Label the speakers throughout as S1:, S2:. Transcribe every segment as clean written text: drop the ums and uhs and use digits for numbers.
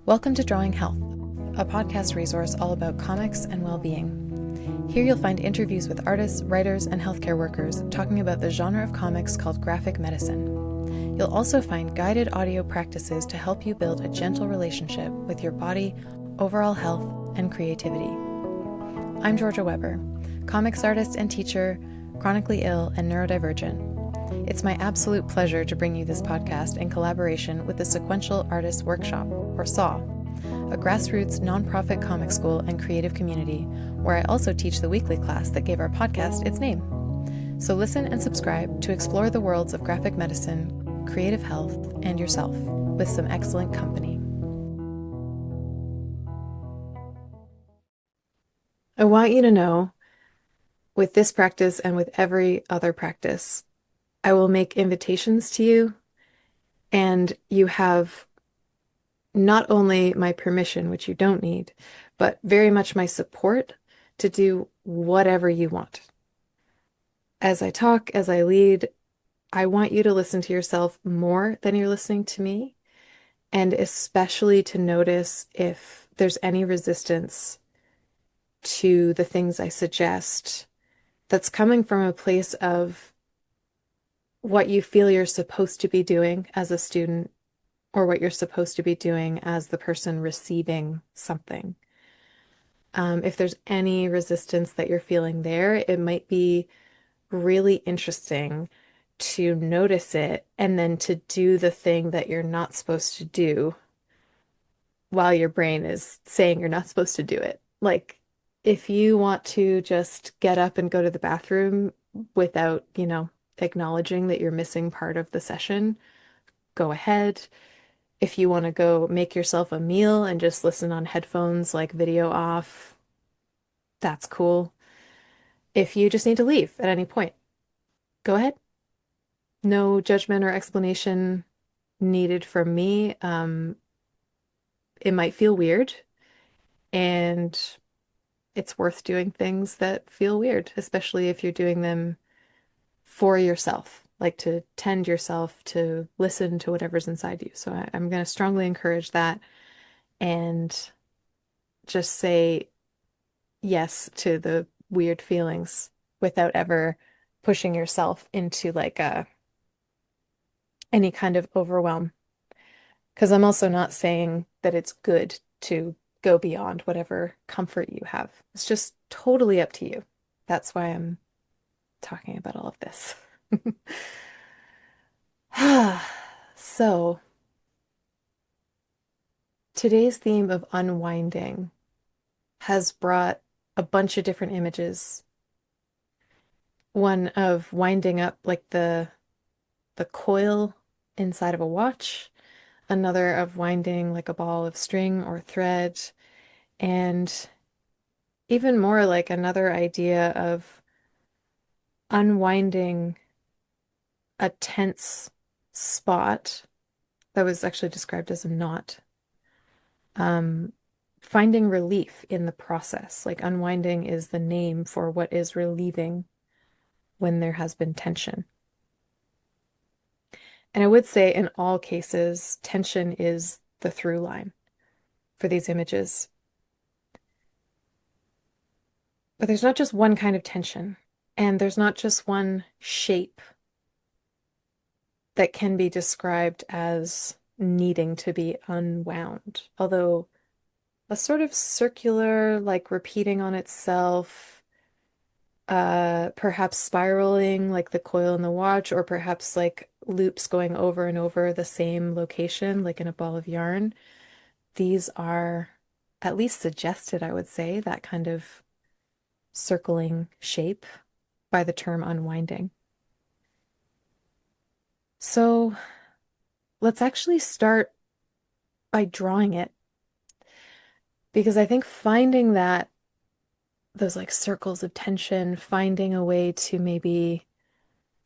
S1: Welcome to Drawing Health, a podcast resource all about comics and well-being. Here you'll find interviews with artists, writers, and healthcare workers talking about the genre of comics called graphic medicine. You'll also find guided audio practices to help you build a gentle relationship with your body, overall health, and creativity. I'm Georgia Weber, comics artist and teacher, chronically ill and neurodivergent. It's my absolute pleasure to bring you this podcast in collaboration with the Sequential Artists Workshop, or SAW, a grassroots nonprofit comic school and creative community where I also teach the weekly class that gave our podcast its name. So listen and subscribe to explore the worlds of graphic medicine, creative health, and yourself with some excellent company. I want you to know, with this practice and with every other practice, I will make invitations to you, and you have not only my permission, which you don't need, but very much my support to do whatever you want. As I talk, as I lead, I want you to listen to yourself more than you're listening to me, and especially to notice if there's any resistance to the things I suggest that's coming from a place of what you feel you're supposed to be doing as a student or what you're supposed to be doing as the person receiving something. If there's any resistance that you're feeling there, it might be really interesting to notice it and then to do the thing that you're not supposed to do while your brain is saying you're not supposed to do it. Like, if you want to just get up and go to the bathroom without, acknowledging that you're missing part of the session, go ahead. If you want to go make yourself a meal and just listen on headphones, like video off, that's cool. If you just need to leave at any point, go ahead. No judgment or explanation needed from me. It might feel weird, and it's worth doing things that feel weird, especially if you're doing them for yourself, like to tend yourself, to listen to whatever's inside you. So I'm going to strongly encourage that and just say yes to the weird feelings without ever pushing yourself into like any kind of overwhelm. Because I'm also not saying that it's good to go beyond whatever comfort you have. It's just totally up to you. That's why I'm talking about all of this. So, today's theme of unwinding has brought a bunch of different images. One of winding up like the coil inside of a watch, another of winding like a ball of string or thread, and even more like another idea of unwinding a tense spot that was actually described as a knot. Finding relief in the process. Like unwinding is the name for what is relieving when there has been tension. And I would say in all cases, tension is the through line for these images. But there's not just one kind of tension, and there's not just one shape that can be described as needing to be unwound. Although a sort of circular, like repeating on itself, perhaps spiraling like the coil in the watch, or perhaps like loops going over and over the same location, like in a ball of yarn. These are at least suggested, I would say, that kind of circling shape by the term unwinding. So let's actually start by drawing it, because I think finding those like circles of tension, finding a way to maybe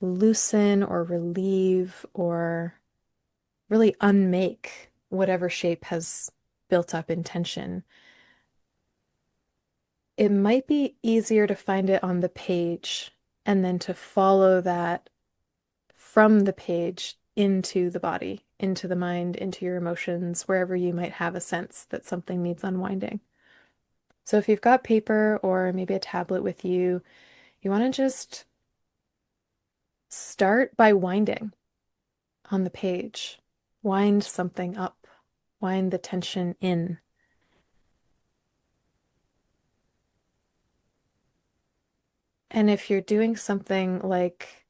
S1: loosen or relieve or really unmake whatever shape has built up in tension. It might be easier to find it on the page and then to follow that from the page into the body, into the mind, into your emotions, wherever you might have a sense that something needs unwinding. So if you've got paper or maybe a tablet with you, you want to just start by winding on the page. Wind something up, wind the tension in. And if you're doing something like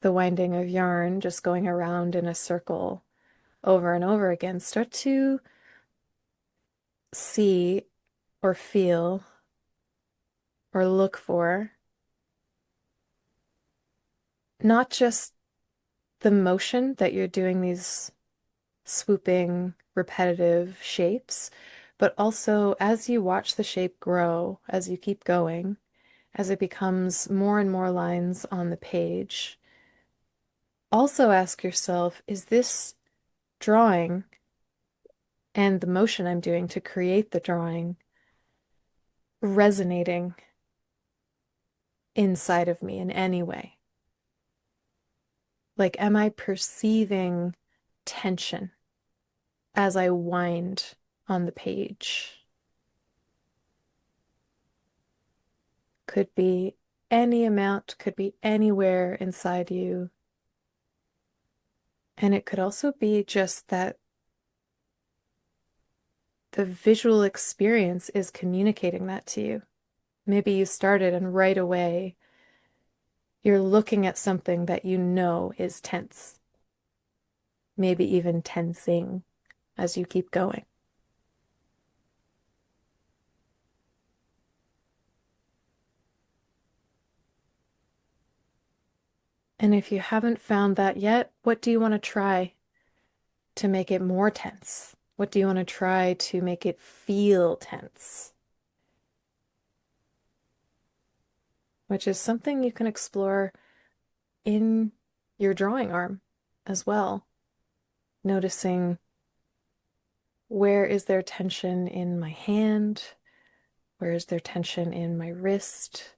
S1: the winding of yarn, just going around in a circle over and over again, start to see or feel or look for not just the motion that you're doing these swooping, repetitive shapes, but also as you watch the shape grow, as you keep going, as it becomes more and more lines on the page, also ask yourself, is this drawing and the motion I'm doing to create the drawing resonating inside of me in any way? Like, am I perceiving tension as I wind on the page? Could be any amount, could be anywhere inside you. And it could also be just that the visual experience is communicating that to you. Maybe you started and right away you're looking at something that you know is tense, maybe even tensing as you keep going. And if you haven't found that yet, what do you want to try to make it more tense? What do you want to try to make it feel tense? Which is something you can explore in your drawing arm as well. Noticing, where is there tension in my hand? Where is there tension in my wrist?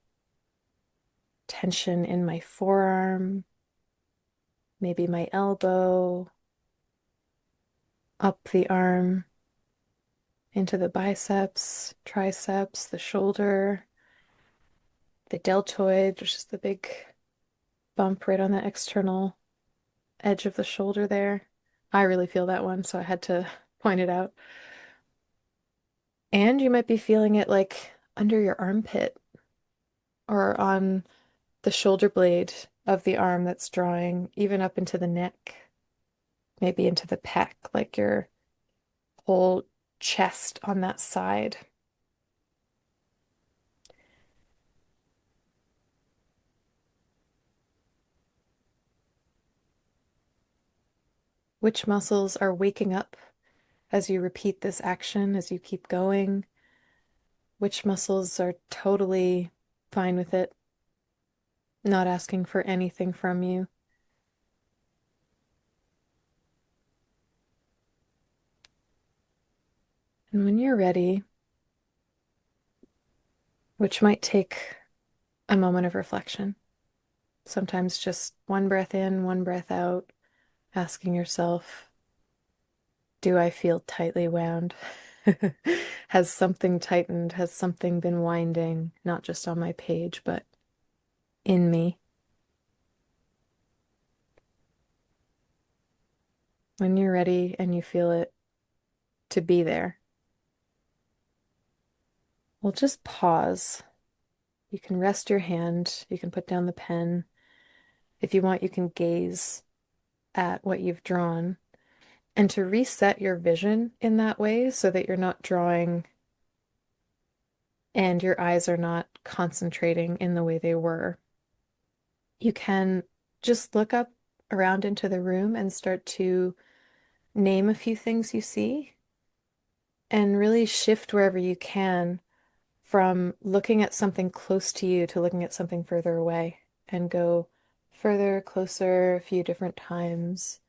S1: Tension in my forearm? Maybe my elbow, up the arm, into the biceps, triceps, the shoulder, the deltoid, which is the big bump right on the external edge of the shoulder there. I really feel that one, so I had to point it out. And you might be feeling it like under your armpit or on the shoulder blade of the arm that's drawing, even up into the neck, maybe into the pec, like your whole chest on that side. Which muscles are waking up as you repeat this action, as you keep going? Which muscles are totally fine with it, not asking for anything from you? And when you're ready, which might take a moment of reflection, sometimes just one breath in, one breath out, asking yourself, do I feel tightly wound? Has something tightened? Has something been winding, not just on my page, but in me? When you're ready and you feel it to be there, we'll just pause. You can rest your hand, you can put down the pen. If you want, you can gaze at what you've drawn. And to reset your vision in that way so that you're not drawing and your eyes are not concentrating in the way they were, you can just look up around into the room and start to name a few things you see and really shift wherever you can from looking at something close to you to looking at something further away and go further, closer a few different times.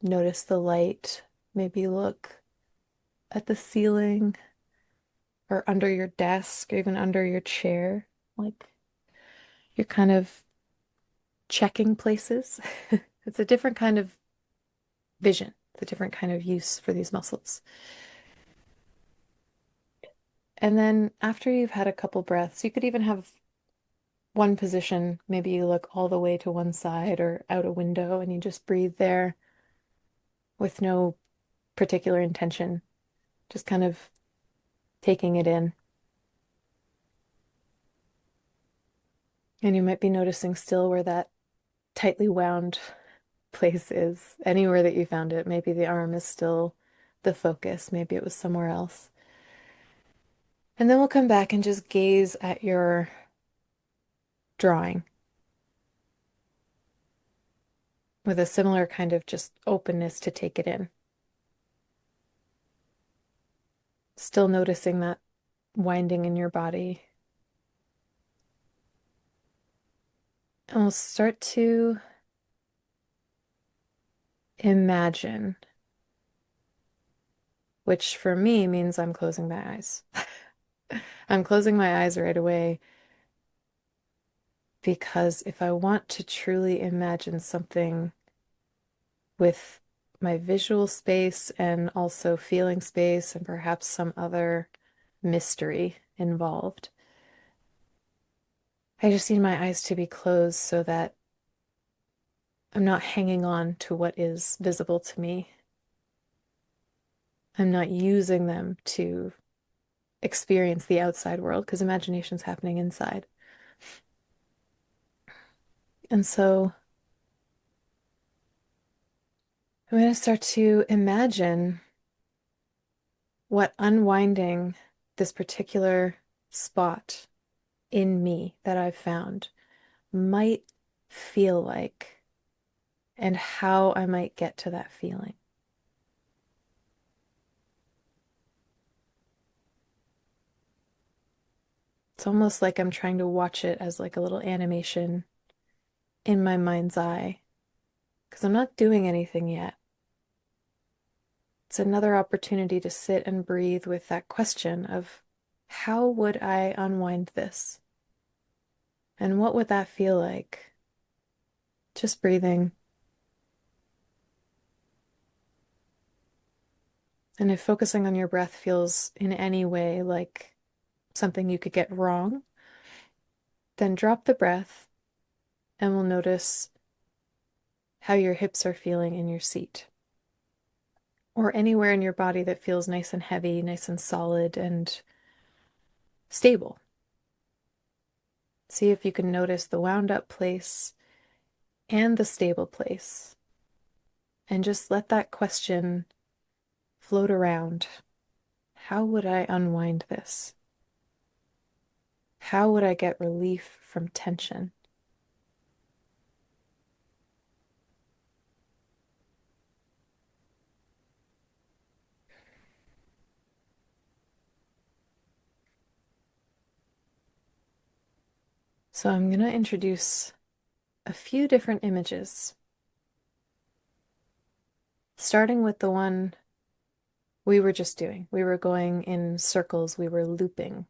S1: Notice the light. Maybe look at the ceiling or under your desk or even under your chair. Like you're kind of checking places. It's a different kind of vision. the different kind of use for these muscles. And then after you've had a couple breaths, you could even have one position. Maybe you look all the way to one side or out a window and you just breathe there with no particular intention, just kind of taking it in. And you might be noticing still where that tightly wound place is, anywhere that you found it. Maybe the arm is still the focus, maybe it was somewhere else. And then we'll come back and just gaze at your drawing with a similar kind of just openness to take it in. Still noticing that winding in your body. And we'll start to imagine, which for me means I'm closing my eyes. I'm closing my eyes right away because if I want to truly imagine something with my visual space and also feeling space and perhaps some other mystery involved, I just need my eyes to be closed so that I'm not hanging on to what is visible to me. I'm not using them to experience the outside world because imagination's happening inside. And so I'm going to start to imagine what unwinding this particular spot in me that I've found might feel like and how I might get to that feeling. It's almost like I'm trying to watch it as like a little animation in my mind's eye because I'm not doing anything yet. It's another opportunity to sit and breathe with that question of how would I unwind this? And what would that feel like? Just breathing. And if focusing on your breath feels in any way like something you could get wrong, then drop the breath and we'll notice how your hips are feeling in your seat or anywhere in your body that feels nice and heavy, nice and solid and stable. See if you can notice the wound up place and the stable place. And just let that question float around. How would I unwind this? How would I get relief from tension? So I'm going to introduce a few different images, starting with the one we were just doing. We were going in circles, we were looping.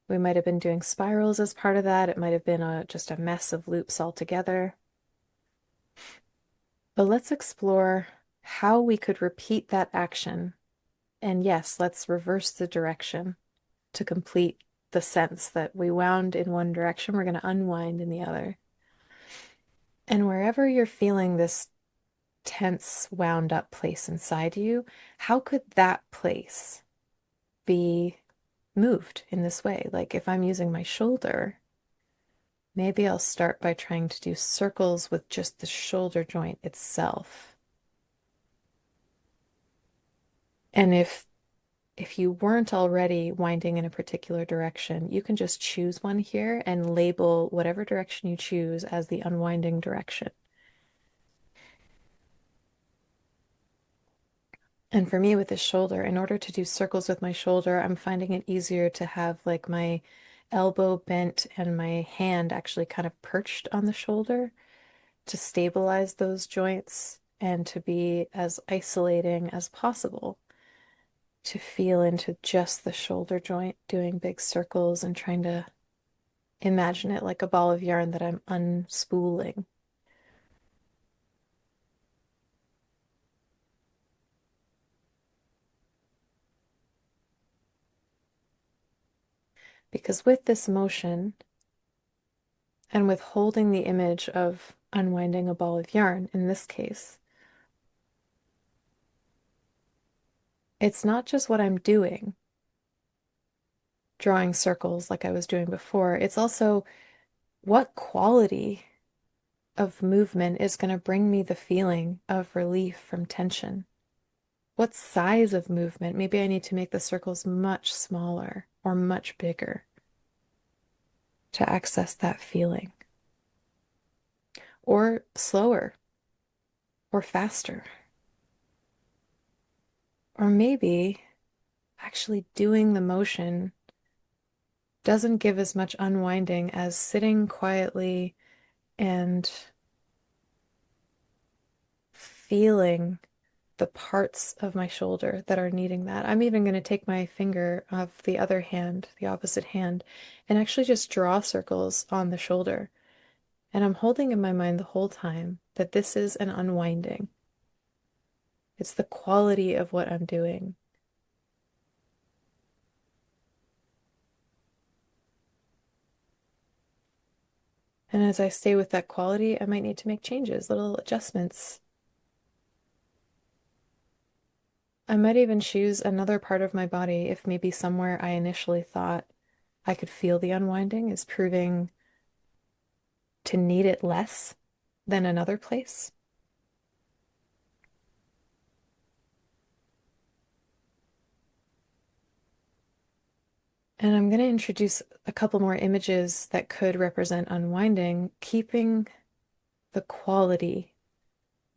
S1: We might have been doing spirals as part of that. It might have been just a mess of loops altogether. But let's explore how we could repeat that action. And yes, let's reverse the direction to complete the sense that we wound in one direction, we're going to unwind in the other. And wherever you're feeling this tense, wound up place inside you, how could that place be moved in this way? Like if I'm using my shoulder, maybe I'll start by trying to do circles with just the shoulder joint itself. And if you weren't already winding in a particular direction, you can just choose one here and label whatever direction you choose as the unwinding direction. And for me with the shoulder, in order to do circles with my shoulder, I'm finding it easier to have like my elbow bent and my hand actually kind of perched on the shoulder to stabilize those joints and to be as isolating as possible, to feel into just the shoulder joint, doing big circles and trying to imagine it like a ball of yarn that I'm unspooling. Because with this motion and with holding the image of unwinding a ball of yarn in this case, it's not just what I'm doing, drawing circles like I was doing before, it's also what quality of movement is going to bring me the feeling of relief from tension. What size of movement? Maybe I need to make the circles much smaller or much bigger to access that feeling, or slower or faster. Or maybe actually doing the motion doesn't give as much unwinding as sitting quietly and feeling the parts of my shoulder that are needing that. I'm even going to take my finger of the other hand, the opposite hand, and actually just draw circles on the shoulder. And I'm holding in my mind the whole time that this is an unwinding. It's the quality of what I'm doing. And as I stay with that quality, I might need to make changes, little adjustments. I might even choose another part of my body if maybe somewhere I initially thought I could feel the unwinding is proving to need it less than another place. And I'm going to introduce a couple more images that could represent unwinding, keeping the quality,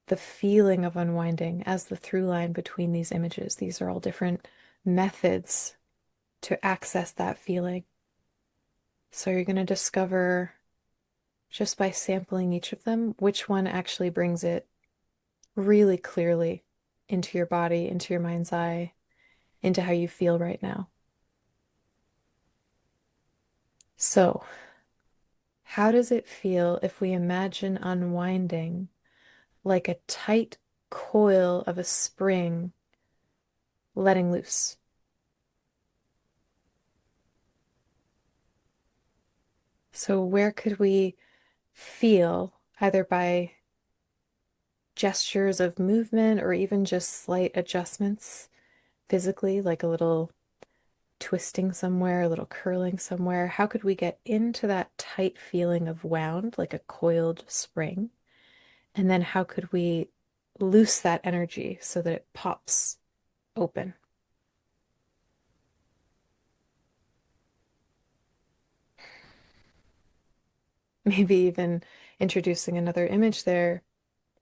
S1: the feeling of unwinding as the through line between these images. These are all different methods to access that feeling. So you're going to discover just by sampling each of them which one actually brings it really clearly into your body, into your mind's eye, into how you feel right now. So, how does it feel if we imagine unwinding like a tight coil of a spring letting loose? So, where could we feel, either by gestures of movement or even just slight adjustments physically, like a little twisting somewhere, a little curling somewhere? How could we get into that tight feeling of wound, like a coiled spring? And then how could we loose that energy so that it pops open? Maybe even introducing another image there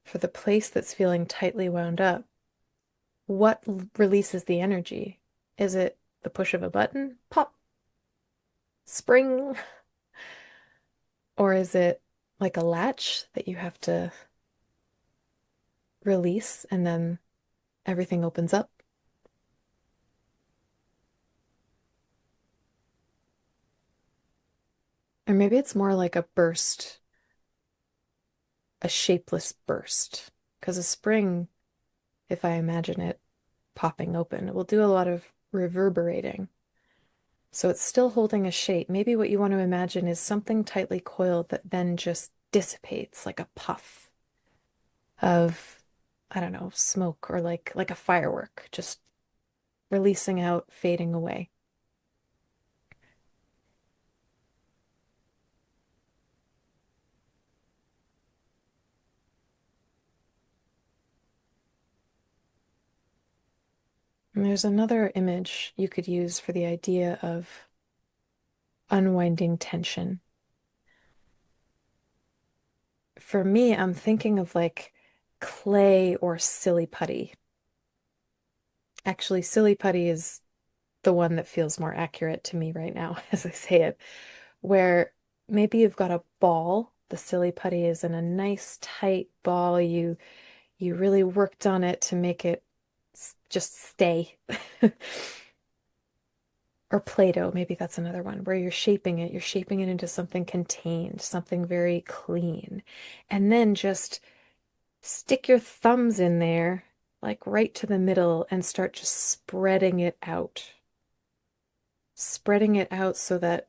S1: for the place that's feeling tightly wound up. What releases the energy? Is it the push of a button? Pop, spring. Or is it like a latch that you have to release and then everything opens up? Or maybe it's more like a burst, a shapeless burst. Because a spring, if I imagine it popping open, it will do a lot of reverberating. So it's still holding a shape. Maybe what you want to imagine is something tightly coiled that then just dissipates like a puff of, I don't know, smoke, or like a firework, just releasing out, fading away. And there's another image you could use for the idea of unwinding tension. For me, I'm thinking of like clay or silly putty. Actually, silly putty is the one that feels more accurate to me right now as I say it, where maybe you've got a ball. The silly putty is in a nice tight ball. You really worked on it to make it just stay. Or Play-Doh, maybe that's another one where you're shaping it into something contained, something very clean. And then just stick your thumbs in there, like right to the middle, and start just spreading it out. spreading it out so that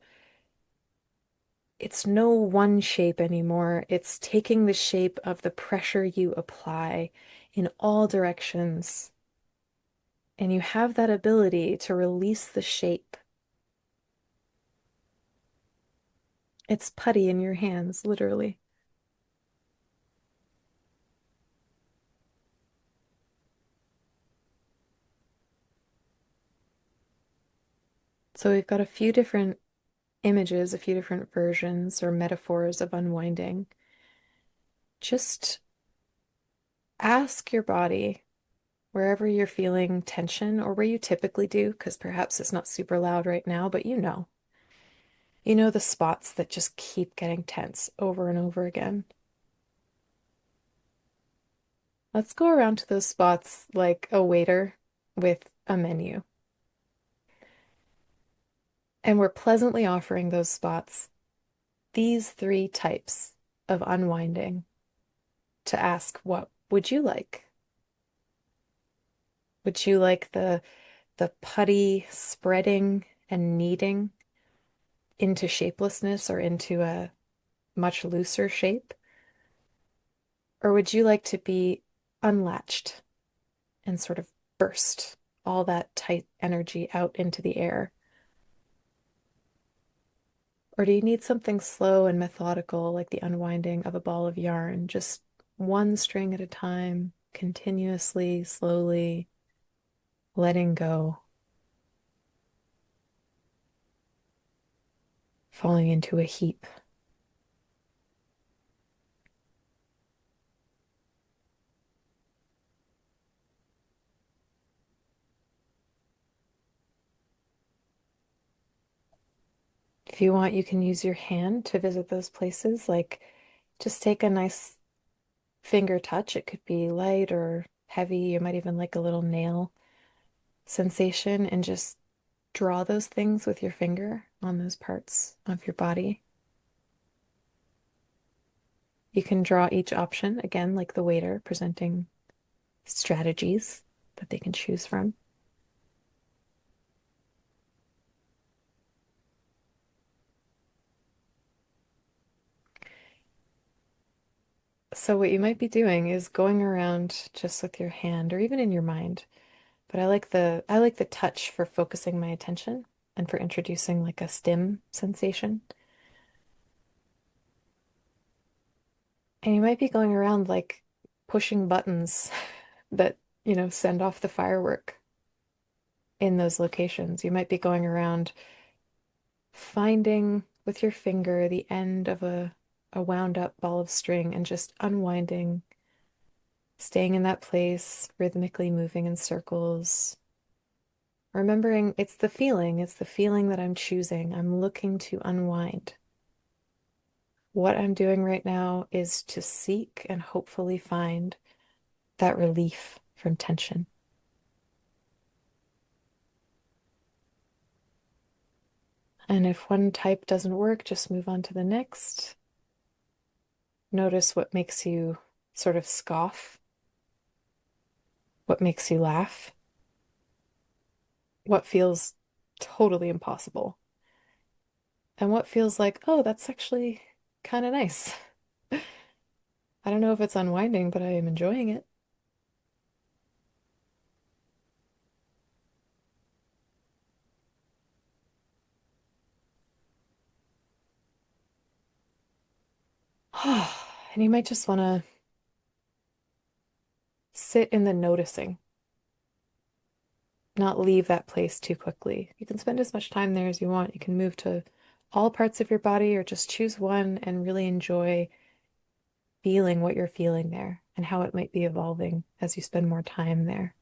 S1: it's no one shape anymore. It's taking the shape of the pressure you apply in all directions. And you have that ability to release the shape. It's putty in your hands, literally. So we've got a few different images, a few different versions or metaphors of unwinding. Just ask your body wherever you're feeling tension or where you typically do, because perhaps it's not super loud right now, but you know. You know the spots that just keep getting tense over and over again. Let's go around to those spots like a waiter with a menu. And we're pleasantly offering those spots these three types of unwinding to ask, what would you like? Would you like the putty spreading and kneading into shapelessness or into a much looser shape? Or would you like to be unlatched and sort of burst all that tight energy out into the air? Or do you need something slow and methodical, like the unwinding of a ball of yarn, just one string at a time, continuously, slowly letting go, falling into a heap? If you want, you can use your hand to visit those places. Like, just take a nice finger touch. It could be light or heavy. You might even like a little nail sensation and just draw those things with your finger on those parts of your body. You can draw each option, again, like the waiter presenting strategies that they can choose from. So what you might be doing is going around just with your hand or even in your mind. But I like the touch for focusing my attention and for introducing like a stim sensation. And you might be going around like pushing buttons that, send off the firework in those locations. You might be going around finding with your finger the end of a wound up ball of string and just unwinding, staying in that place, rhythmically moving in circles. Remembering it's the feeling that I'm choosing. I'm looking to unwind. What I'm doing right now is to seek and hopefully find that relief from tension. And if one type doesn't work, just move on to the next. Notice what makes you sort of scoff, what makes you laugh, what feels totally impossible, and what feels like, oh, that's actually kind of nice. I don't know if it's unwinding, but I am enjoying it. And you might just want to sit in the noticing, not leave that place too quickly. You can spend as much time there as you want. You can move to all parts of your body or just choose one and really enjoy feeling what you're feeling there and how it might be evolving as you spend more time there.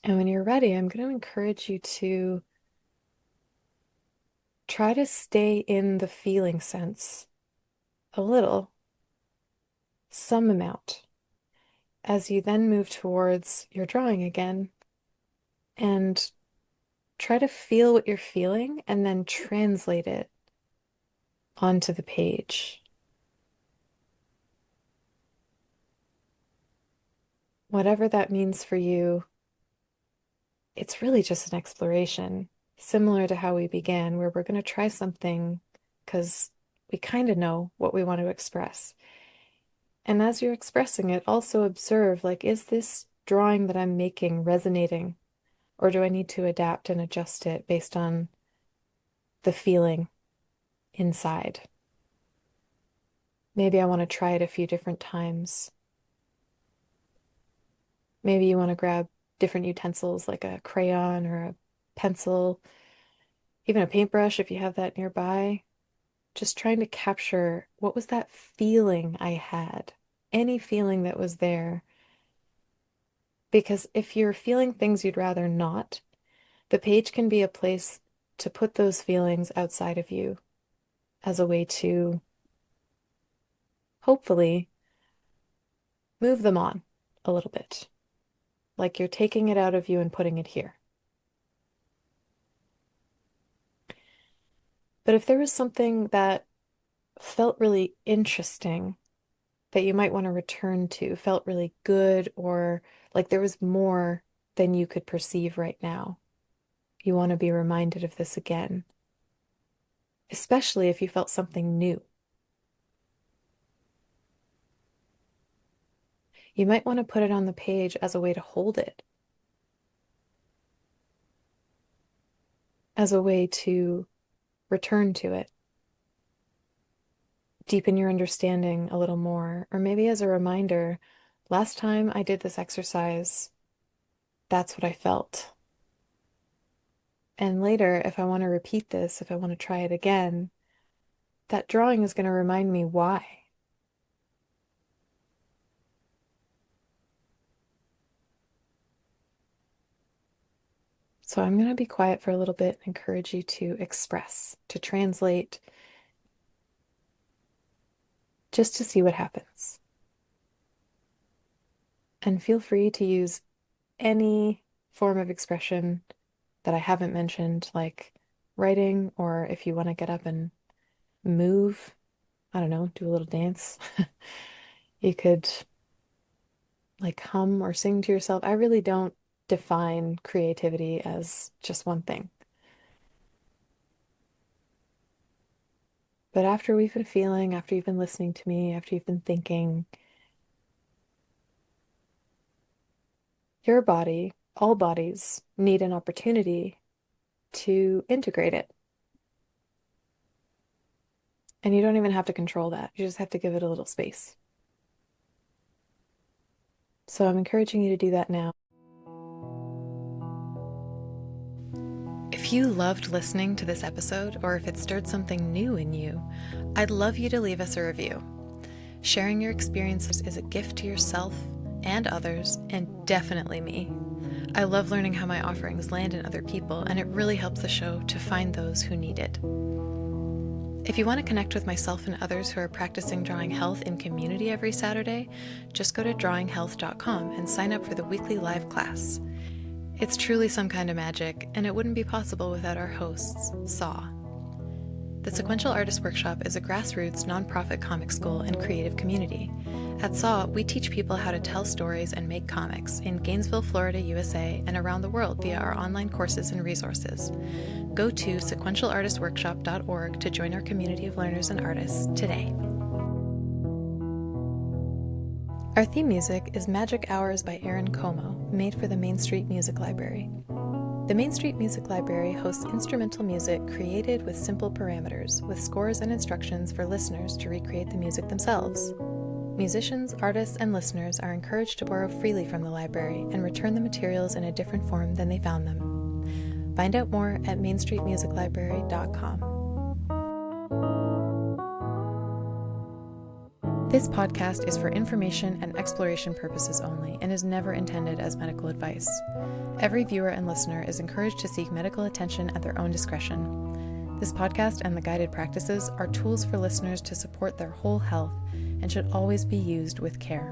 S1: And when you're ready, I'm going to encourage you to try to stay in the feeling sense a little, some amount, as you then move towards your drawing again and try to feel what you're feeling and then translate it onto the page. whatever that means for you, it's really just an exploration, similar to how we began, where we're going to try something because we kind of know what we want to express. And as you're expressing it, also observe, like, is this drawing that I'm making resonating, or do I need to adapt and adjust it based on the feeling inside? Maybe I want to try it a few different times. Maybe you want to grab different utensils like a crayon or a pencil, even a paintbrush if you have that nearby. Just trying to capture what was that feeling I had, any feeling that was there. Because if you're feeling things you'd rather not, the page can be a place to put those feelings outside of you as a way to hopefully move them on a little bit. Like you're taking it out of you and putting it here. But if there was something that felt really interesting that you might want to return to, felt really good, or like there was more than you could perceive right now, you want to be reminded of this again, especially if you felt something new. You might want to put it on the page as a way to hold it, as a way to return to it, deepen your understanding a little more, or maybe as a reminder, last time I did this exercise, that's what I felt. And later, if I want to repeat this, if I want to try it again, that drawing is going to remind me why. So I'm going to be quiet for a little bit and encourage you to express, to translate, just to see what happens. And feel free to use any form of expression that I haven't mentioned, like writing, or if you want to get up and move, I don't know, do a little dance. You could like hum or sing to yourself. I really don't define creativity as just one thing. But after we've been feeling, after you've been listening to me, after you've been thinking, your body, all bodies, need an opportunity to integrate it. And you don't even have to control that. You just have to give it a little space. So I'm encouraging you to do that now. If you loved listening to this episode, or if it stirred something new in you, I'd love you to leave us a review. Sharing your experiences is a gift to yourself and others, and definitely me. I love learning how my offerings land in other people, and it really helps the show to find those who need it. If you want to connect with myself and others who are practicing drawing health in community every Saturday, just go to drawinghealth.com and sign up for the weekly live class. It's truly some kind of magic, and it wouldn't be possible without our hosts, Saw. The Sequential Artist Workshop is a grassroots, nonprofit comic school and creative community. At SAW, we teach people how to tell stories and make comics in Gainesville, Florida, USA, and around the world via our online courses and resources. Go to sequentialartistworkshop.org to join our community of learners and artists today. Our theme music is Magic Hours by Aaron Comeau, made for the Main Street Music Library. The Main Street Music Library hosts instrumental music created with simple parameters, with scores and instructions for listeners to recreate the music themselves. Musicians, artists, and listeners are encouraged to borrow freely from the library and return the materials in a different form than they found them. Find out more at mainstreetmusiclibrary.com. This podcast is for information and exploration purposes only and is never intended as medical advice. Every viewer and listener is encouraged to seek medical attention at their own discretion. This podcast and the guided practices are tools for listeners to support their whole health and should always be used with care.